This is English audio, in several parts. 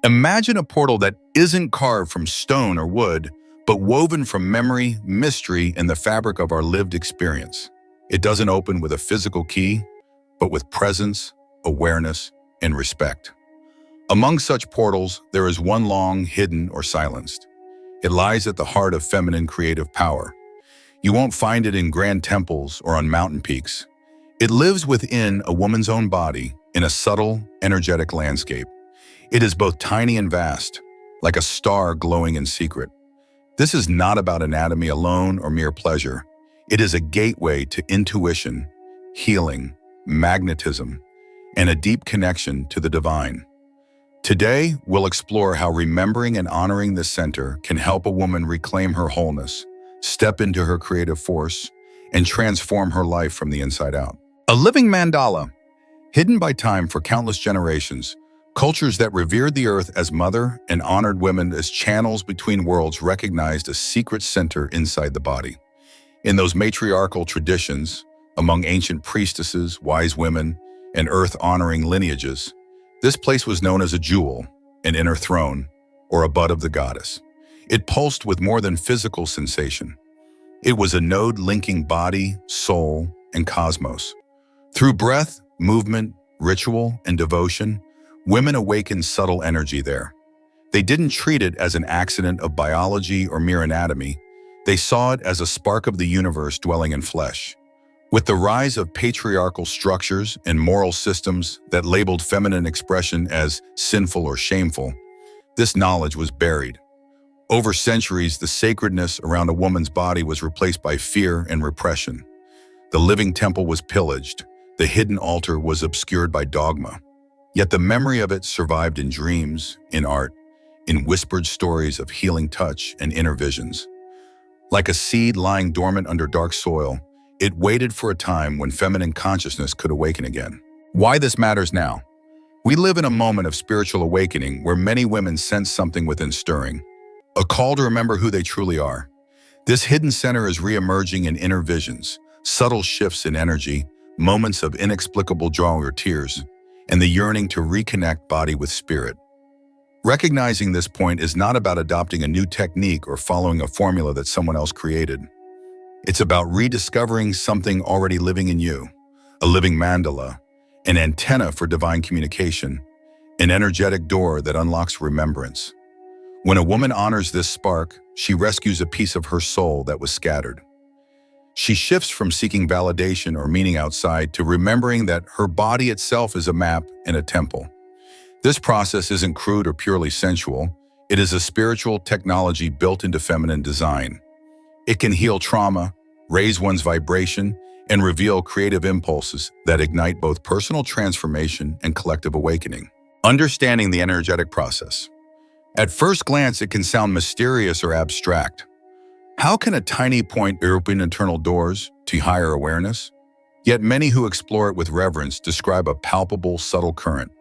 Imagine a portal that isn't carved from stone or wood, but woven from memory, mystery, and the fabric of our lived experience. It doesn't open with a physical key, but with presence, awareness, and respect. Among such portals, there is one long, hidden, or silenced. It lies at the heart of feminine creative power. You won't find it in grand temples or on mountain peaks. It lives within a woman's own body, in a subtle, energetic landscape. It is both tiny and vast, like a star glowing in secret. This is not about anatomy alone or mere pleasure. It is a gateway to intuition, healing, magnetism, and a deep connection to the divine. Today, we'll explore how remembering and honoring this center can help a woman reclaim her wholeness, step into her creative force, and transform her life from the inside out. A living mandala, hidden by time for countless generations, cultures that revered the earth as mother and honored women as channels between worlds recognized a secret center inside the body. In those matriarchal traditions, among ancient priestesses, wise women, and earth-honoring lineages, this place was known as a jewel, an inner throne, or a bud of the goddess. It pulsed with more than physical sensation. It was a node linking body, soul, and cosmos. Through breath, movement, ritual, and devotion, women awakened subtle energy there. They didn't treat it as an accident of biology or mere anatomy. They saw it as a spark of the universe dwelling in flesh. With the rise of patriarchal structures and moral systems that labeled feminine expression as sinful or shameful, this knowledge was buried. Over centuries, the sacredness around a woman's body was replaced by fear and repression. The living temple was pillaged. The hidden altar was obscured by dogma. Yet the memory of it survived in dreams, in art, in whispered stories of healing touch and inner visions. Like a seed lying dormant under dark soil, it waited for a time when feminine consciousness could awaken again. Why this matters now? We live in a moment of spiritual awakening where many women sense something within stirring, a call to remember who they truly are. This hidden center is re-emerging in inner visions, subtle shifts in energy, moments of inexplicable joy or tears, and the yearning to reconnect body with spirit. Recognizing this point is not about adopting a new technique or following a formula that someone else created. It's about rediscovering something already living in you, a living mandala, an antenna for divine communication, an energetic door that unlocks remembrance. When a woman honors this spark, she rescues a piece of her soul that was scattered. She shifts from seeking validation or meaning outside to remembering that her body itself is a map and a temple. This process isn't crude or purely sensual. It is a spiritual technology built into feminine design. It can heal trauma, raise one's vibration, and reveal creative impulses that ignite both personal transformation and collective awakening. Understanding the energetic process. At first glance, it can sound mysterious or abstract. How can a tiny point open internal doors to higher awareness? Yet many who explore it with reverence describe a palpable, subtle current.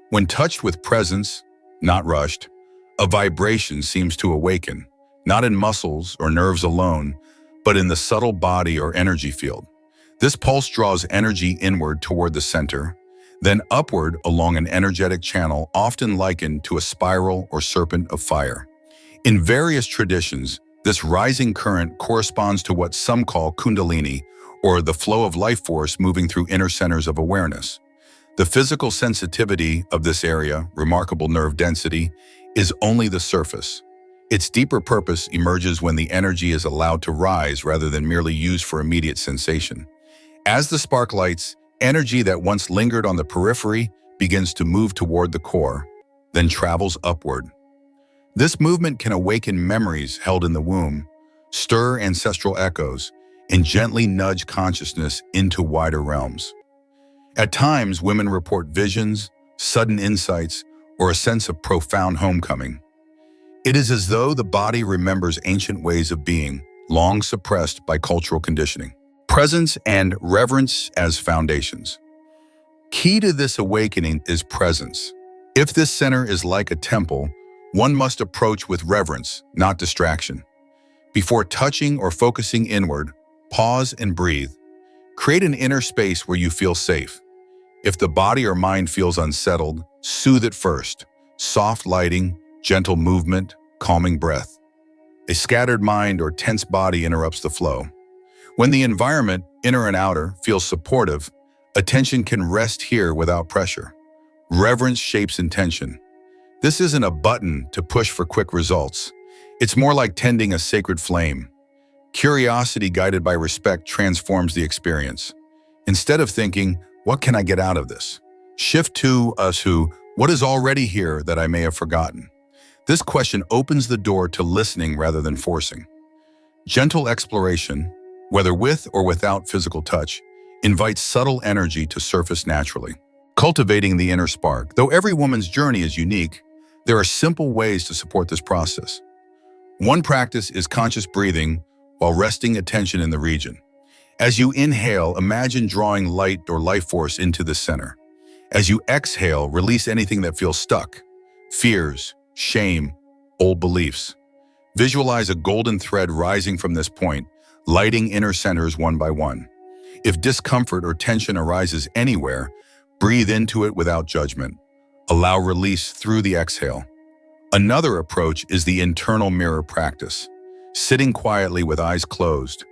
When touched with presence, not rushed, a vibration seems to awaken, not in muscles or nerves alone, but in the subtle body or energy field. This pulse draws energy inward toward the center, then upward along an energetic channel often likened to a spiral or serpent of fire. In various traditions, this rising current corresponds to what some call kundalini, or the flow of life force moving through inner centers of awareness. The physical sensitivity of this area, remarkable nerve density, is only the surface. Its deeper purpose emerges when the energy is allowed to rise rather than merely used for immediate sensation. As the spark lights, energy that once lingered on the periphery begins to move toward the core, then travels upward. This movement can awaken memories held in the womb, stir ancestral echoes, and gently nudge consciousness into wider realms. At times, women report visions, sudden insights, or a sense of profound homecoming. It is as though the body remembers ancient ways of being, long suppressed by cultural conditioning. Presence and reverence as foundations. Key to this awakening is presence. If this center is like a temple, one must approach with reverence, not distraction. Before touching or focusing inward, pause and breathe. Create an inner space where you feel safe. If the body or mind feels unsettled, soothe it first. soft lighting, gentle movement, calming breath. A scattered mind or tense body interrupts the flow. When the environment, inner and outer, feels supportive, attention can rest here without pressure. Reverence shapes intention. This isn't a button to push for quick results. It's more like tending a sacred flame. Curiosity guided by respect transforms the experience. Instead of thinking, what can I get out of this? Shift to us who, what is already here that I may have forgotten? This question opens the door to listening rather than forcing. Gentle exploration, whether with or without physical touch, invites subtle energy to surface naturally. Cultivating the inner spark. Though every woman's journey is unique, there are simple ways to support this process. One practice is conscious breathing while resting attention in the region. As you inhale, imagine drawing light or life force into the center. As you exhale, release anything that feels stuck, fears, shame, old beliefs. Visualize a golden thread rising from this point, lighting inner centers one by one. If discomfort or tension arises anywhere, breathe into it without judgment. Allow release through the exhale. Another approach is the internal mirror practice. Sitting quietly with eyes closed,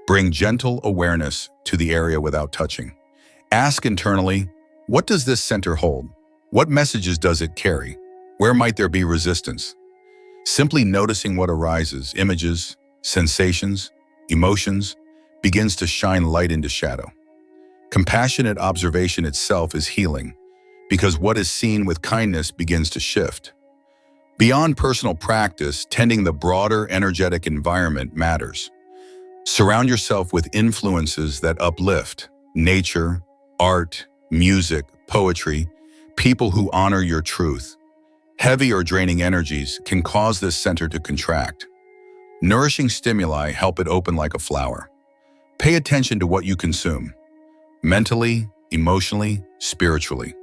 bring gentle awareness to the area without touching. Ask internally, what does this center hold? What messages does it carry? Where might there be resistance? Simply noticing what arises, images, sensations, emotions, begins to shine light into shadow. Compassionate observation itself is healing, because what is seen with kindness begins to shift. Beyond personal practice, tending the broader energetic environment matters. Surround yourself with influences that uplift: nature, art, music, poetry, people who honor your truth. Heavy or draining energies can cause this center to contract. Nourishing stimuli help it open like a flower. Pay attention to what you consume, mentally, emotionally, spiritually.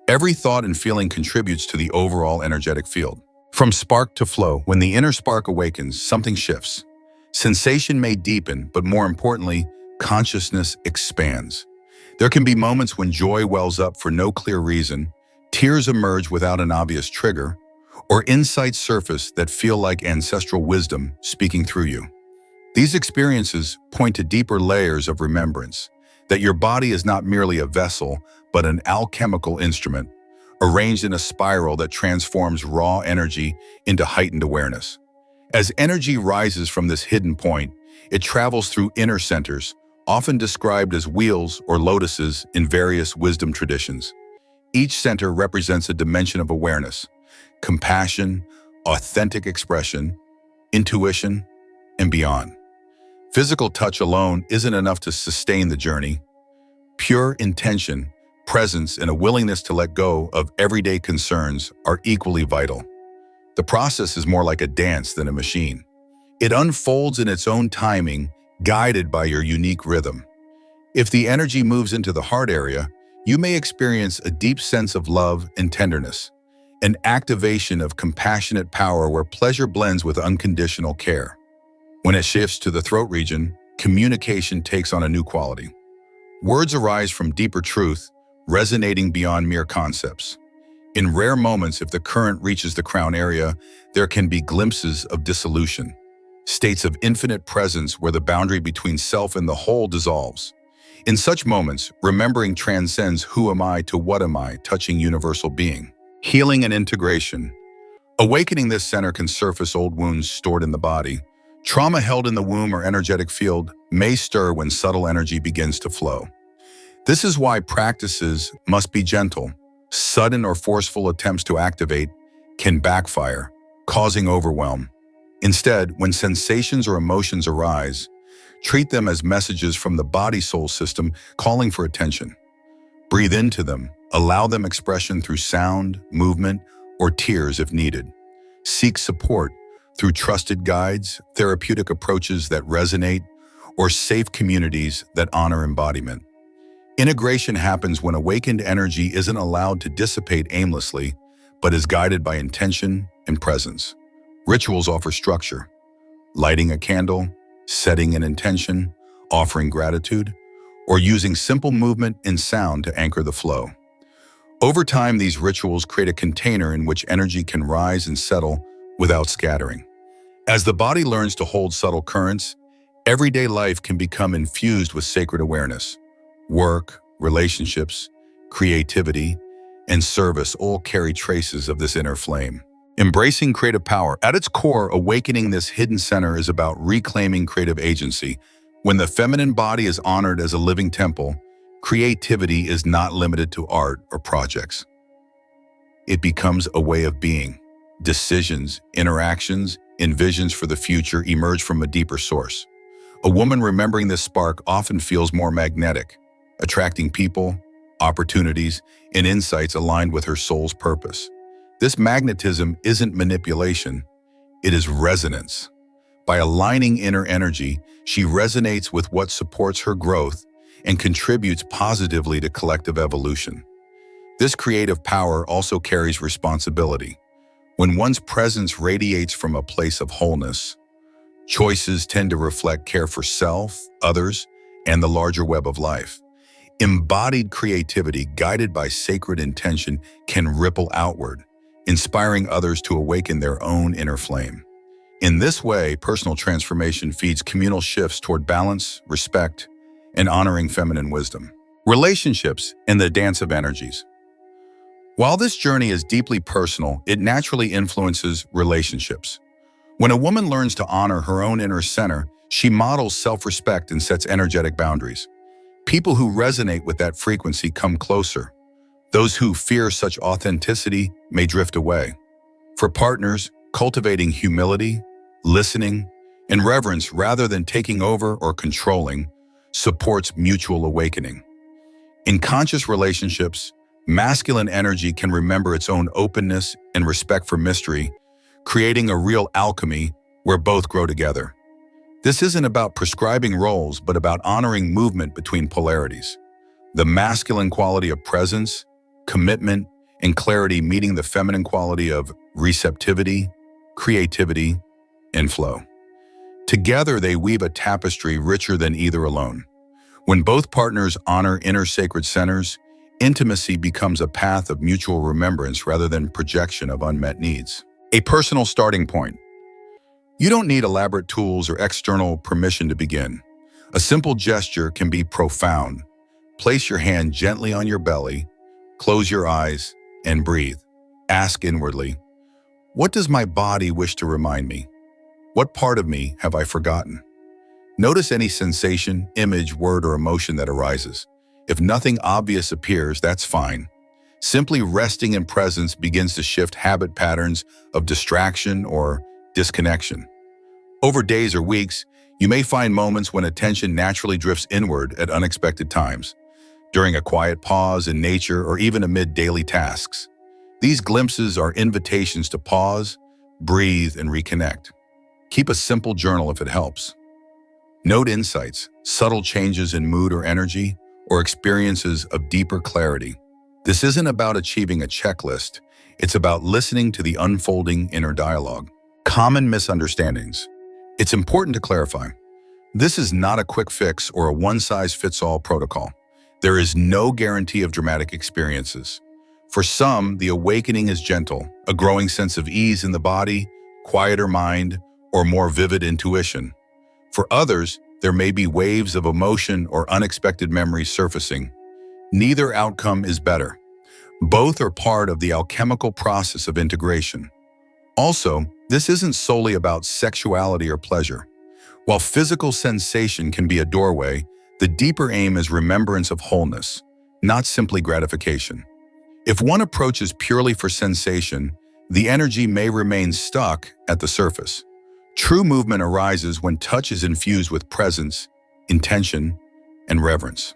Every thought and feeling contributes to the overall energetic field. From spark to flow, when the inner spark awakens, something shifts. Sensation may deepen, but more importantly, consciousness expands. There can be moments when joy wells up for no clear reason, tears emerge without an obvious trigger, or insights surface that feel like ancestral wisdom speaking through you. These experiences point to deeper layers of remembrance, that your body is not merely a vessel, but an alchemical instrument, arranged in a spiral that transforms raw energy into heightened awareness. As energy rises from this hidden point, it travels through inner centers, often described as wheels or lotuses in various wisdom traditions. Each center represents a dimension of awareness: compassion, authentic expression, intuition, and beyond. Physical touch alone isn't enough to sustain the journey. Pure intention, presence, and a willingness to let go of everyday concerns are equally vital. The process is more like a dance than a machine. It unfolds in its own timing, guided by your unique rhythm. If the energy moves into the heart area, you may experience a deep sense of love and tenderness, an activation of compassionate power where pleasure blends with unconditional care. When it shifts to the throat region, communication takes on a new quality. Words arise from deeper truth, resonating beyond mere concepts. In rare moments, if the current reaches the crown area, there can be glimpses of dissolution, states of infinite presence where the boundary between self and the whole dissolves. In such moments, remembering transcends who am I to what am I, touching universal being. Healing and integration. Awakening this center can surface old wounds stored in the body. Trauma held in the womb or energetic field may stir when subtle energy begins to flow. This is why practices must be gentle. Sudden or forceful attempts to activate can backfire, causing overwhelm. Instead, when sensations or emotions arise, treat them as messages from the body-soul system calling for attention. Breathe into them, allow them expression through sound, movement, or tears if needed. Seek support through trusted guides, therapeutic approaches that resonate, or safe communities that honor embodiment. Integration happens when awakened energy isn't allowed to dissipate aimlessly, but is guided by intention and presence. Rituals offer structure: lighting a candle, setting an intention, offering gratitude, or using simple movement and sound to anchor the flow. Over time, these rituals create a container in which energy can rise and settle without scattering. As the body learns to hold subtle currents, everyday life can become infused with sacred awareness. Work, relationships, creativity, and service all carry traces of this inner flame. Embracing creative power. At its core, awakening this hidden center is about reclaiming creative agency. When the feminine body is honored as a living temple, creativity is not limited to art or projects. It becomes a way of being. Decisions, interactions, and visions for the future emerge from a deeper source. A woman remembering this spark often feels more magnetic, attracting people, opportunities, and insights aligned with her soul's purpose. This magnetism isn't manipulation, it is resonance. By aligning inner energy, she resonates with what supports her growth and contributes positively to collective evolution. This creative power also carries responsibility. When one's presence radiates from a place of wholeness, choices tend to reflect care for self, others, and the larger web of life. Embodied creativity, guided by sacred intention, can ripple outward, inspiring others to awaken their own inner flame. In this way, personal transformation feeds communal shifts toward balance, respect, and honoring feminine wisdom. Relationships and the dance of energies. While this journey is deeply personal, it naturally influences relationships. When a woman learns to honor her own inner center, she models self-respect and sets energetic boundaries. People who resonate with that frequency come closer. Those who fear such authenticity may drift away. For partners, cultivating humility, listening, and reverence rather than taking over or controlling supports mutual awakening. In conscious relationships, masculine energy can remember its own openness and respect for mystery, creating a real alchemy where both grow together. This isn't about prescribing roles, but about honoring movement between polarities. The masculine quality of presence, commitment, and clarity meeting the feminine quality of receptivity, creativity, and flow. Together, they weave a tapestry richer than either alone. When both partners honor inner sacred centers, intimacy becomes a path of mutual remembrance rather than projection of unmet needs. A personal starting point. You don't need elaborate tools or external permission to begin. A simple gesture can be profound. Place your hand gently on your belly, close your eyes, and breathe. Ask inwardly, what does my body wish to remind me? What part of me have I forgotten? Notice any sensation, image, word, or emotion that arises. If nothing obvious appears, that's fine. Simply resting in presence begins to shift habit patterns of distraction or disconnection. Over days or weeks, you may find moments when attention naturally drifts inward at unexpected times, during a quiet pause in nature or even amid daily tasks. These glimpses are invitations to pause, breathe, and reconnect. Keep a simple journal if it helps. Note insights, subtle changes in mood or energy, or experiences of deeper clarity. This isn't about achieving a checklist, it's about listening to the unfolding inner dialogue. Common misunderstandings. It's important to clarify. This is not a quick fix or a one-size-fits-all protocol. There is no guarantee of dramatic experiences. For some, the awakening is gentle, a growing sense of ease in the body, quieter mind, or more vivid intuition. For others, there may be waves of emotion or unexpected memories surfacing. Neither outcome is better. Both are part of the alchemical process of integration. Also, this isn't solely about sexuality or pleasure. While physical sensation can be a doorway, the deeper aim is remembrance of wholeness, not simply gratification. If one approaches purely for sensation, the energy may remain stuck at the surface. True movement arises when touch is infused with presence, intention, and reverence.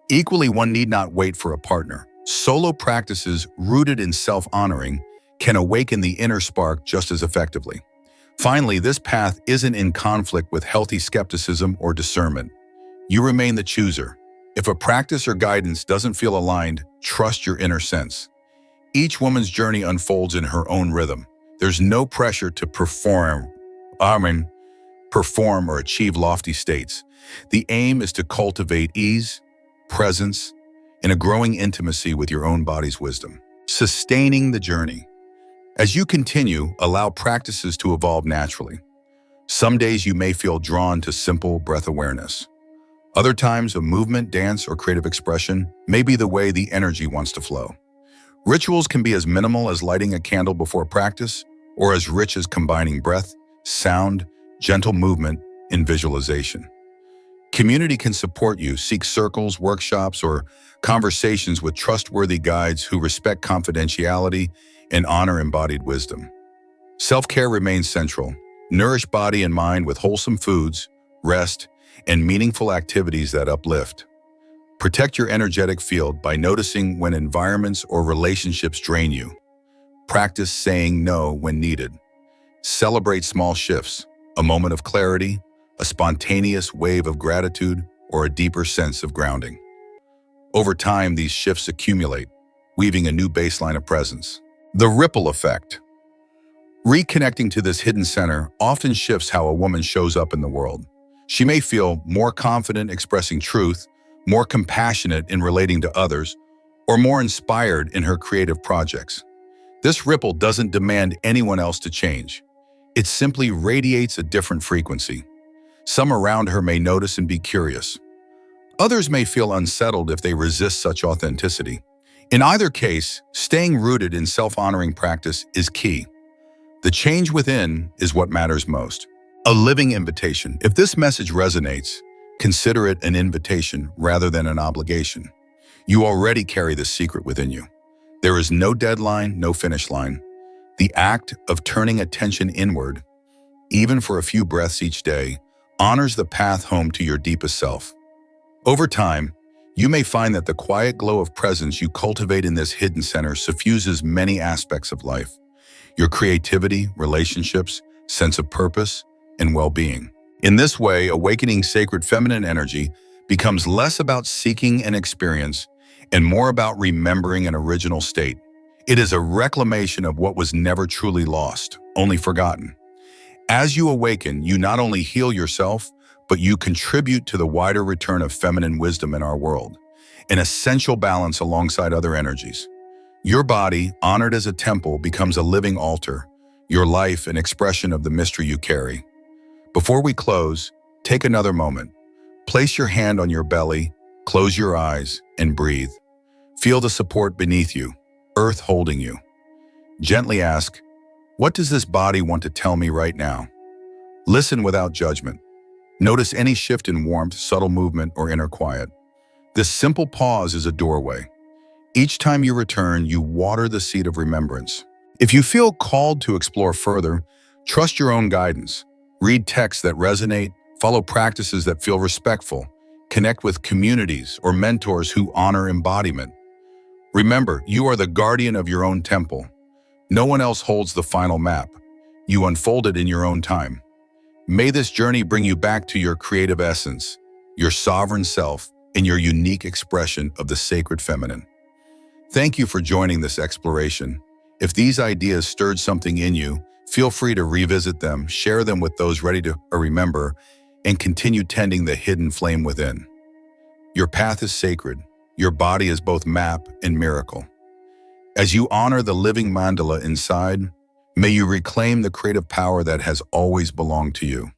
Equally, one need not wait for a partner. Solo practices rooted in self-honoring can awaken the inner spark just as effectively. Finally, this path isn't in conflict with healthy skepticism or discernment. You remain the chooser. If a practice or guidance doesn't feel aligned, trust your inner sense. Each woman's journey unfolds in her own rhythm. There's no pressure to perform or achieve lofty states. The aim is to cultivate ease, presence, and a growing intimacy with your own body's wisdom. Sustaining the journey. As you continue, allow practices to evolve naturally. Some days you may feel drawn to simple breath awareness. Other times, a movement, dance, or creative expression may be the way the energy wants to flow. Rituals can be as minimal as lighting a candle before practice, or as rich as combining breath, sound, gentle movement, and visualization. Community can support you. Seek circles, workshops, or conversations with trustworthy guides who respect confidentiality and honor embodied wisdom. Self-care remains central. Nourish body and mind with wholesome foods, rest, and meaningful activities that uplift. Protect your energetic field by noticing when environments or relationships drain you. Practice saying no when needed. Celebrate small shifts, a moment of clarity, a spontaneous wave of gratitude, or a deeper sense of grounding. Over time, these shifts accumulate, weaving a new baseline of presence. The ripple effect. Reconnecting to this hidden center often shifts how a woman shows up in the world. She may feel more confident expressing truth, more compassionate in relating to others, or more inspired in her creative projects. This ripple doesn't demand anyone else to change. It simply radiates a different frequency. Some around her may notice and be curious. Others may feel unsettled if they resist such authenticity. In either case, staying rooted in self-honoring practice is key. The change within is what matters most. A living invitation. If this message resonates, consider it an invitation rather than an obligation. You already carry this secret within you. There is no deadline, no finish line. The act of turning attention inward, even for a few breaths each day, honors the path home to your deepest self. Over time, you may find that the quiet glow of presence you cultivate in this hidden center suffuses many aspects of life: your creativity, relationships, sense of purpose, and well-being. In this way, awakening sacred feminine energy becomes less about seeking an experience and more about remembering an original state. It is a reclamation of what was never truly lost, only forgotten. As you awaken, you not only heal yourself, but you contribute to the wider return of feminine wisdom in our world, an essential balance alongside other energies. Your body, honored as a temple, becomes a living altar, your life an expression of the mystery you carry. Before we close, take another moment. Place your hand on your belly, close your eyes, and breathe. Feel the support beneath you, earth holding you. Gently ask, what does this body want to tell me right now? Listen without judgment. Notice any shift in warmth, subtle movement, or inner quiet. This simple pause is a doorway. Each time you return, you water the seed of remembrance. If you feel called to explore further, trust your own guidance. Read texts that resonate, follow practices that feel respectful, connect with communities or mentors who honor embodiment. Remember, you are the guardian of your own temple. No one else holds the final map. You unfold it in your own time. May this journey bring you back to your creative essence, your sovereign self, and your unique expression of the sacred feminine. Thank you for joining this exploration. If these ideas stirred something in you, feel free to revisit them, share them with those ready to remember, and continue tending the hidden flame within. Your path is sacred. Your body is both map and miracle. As you honor the living mandala inside, may you reclaim the creative power that has always belonged to you.